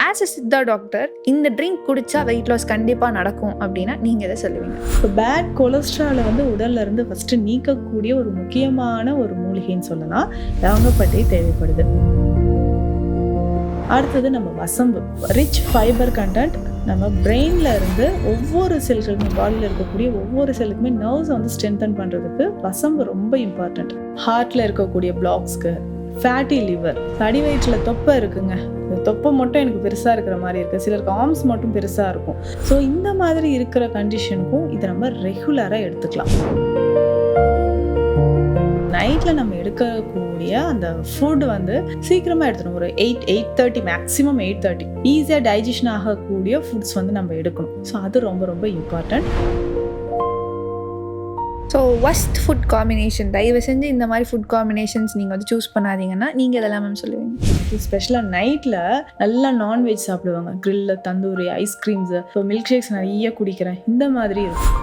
As a Siddha doctor இந்த drink குடிச்சா weight loss கண்டிப்பாக நடக்கும் அப்படின்னா நீங்கள் எதை சொல்லுவீங்க? இப்போ பேட் கொலஸ்ட்ராலை உடல்ல இருந்து ஃபர்ஸ்ட் நீக்கக்கூடிய ஒரு முக்கியமான ஒரு மூலிகைன்னு சொல்லலாம். லவங்கப்பட்டை தேவைப்படுது. அடுத்தது நம்ம வசம்பு, ரிச் ஃபைபர் கண்டென்ட். நம்ம பிரெயின்ல இருந்து ஒவ்வொரு செல்களுமே, பாடியில் இருக்கக்கூடிய ஒவ்வொரு செல்லுக்குமே நர்வ்ஸை ஸ்ட்ரென்தன் பண்றதுக்கு வசம்பு ரொம்ப இம்பார்ட்டன்ட். ஹார்ட்ல இருக்கக்கூடிய பிளாக்ஸ்க்கு, ஃபேட்டி லிவர், அடி வயிற்றுல தொப்பை இருக்குங்க, தொப்பை மட்டும் எனக்கு பெருசா இருக்கிற மாதிரி இருக்கு, சிலருக்கு ஆர்ம்ஸ் மட்டும் பெருசா இருக்கும். ஸோ இந்த மாதிரி இருக்கிற கண்டிஷனுக்கும் இதை நம்ம ரெகுலரா எடுத்துக்கலாம். நைட்டில் நம்ம எடுக்கக்கூடிய அந்த ஃபுட் சீக்கிரமாக எடுத்துக்கணும். ஒரு 8:30 மேக்ஸிமம் 8:30 ஈஸியாக டைஜஷன் ஆகக்கூடிய ஃபுட்ஸ் நம்ம எடுக்கணும். ஸோ அது ரொம்ப ரொம்ப important. So worst food combination, தயவு செஞ்சு இந்த மாதிரி ஃபுட் காம்பினேஷன்ஸ் நீங்கள் சூஸ் பண்ணாதீங்கன்னா நீங்கள் இதெல்லாம் மேம் சொல்லுவீங்க? ஸ்பெஷலாக நைட்டில் நல்லா நான்வெஜ் சாப்பிடுவாங்க, கிரில்லு, தந்தூரி, ஐஸ்கிரீம்ஸு, இப்போ மில்க் ஷேக்ஸ் நிறைய குடிக்கிறேன், இந்த மாதிரி இருக்கும்.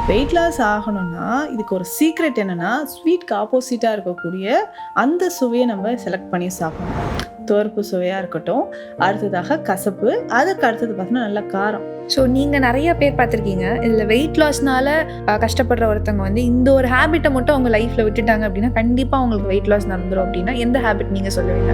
வெயிட் லாஸ் ஆகணும்னா இதுக்கு ஒரு சீக்ரெட் என்னன்னா, ஸ்வீட்க்கு ஆப்போசிட்டாக இருக்கக்கூடிய அந்த சுவையை நம்ம செலக்ட் பண்ணி சாப்பிடணும். துவர்ப்பு சுவையாக இருக்கட்டும், அடுத்ததாக கசப்பு, அதுக்கு அடுத்தது பார்த்தோன்னா நல்லா காரம். ஸோ நீங்கள் நிறைய பேர் பார்த்துருக்கீங்க, இதில் வெயிட் லாஸ்னால கஷ்டப்படுற ஒருத்தவங்க இந்த ஒரு ஹேபிட்டை மட்டும் அவங்க லைஃப்பில் விட்டுட்டாங்க அப்படின்னா கண்டிப்பாக அவங்களுக்கு வெயிட் லாஸ் நடந்துடும் அப்படின்னா எந்த ஹேபிட் நீங்கள் சொல்லுவீங்க?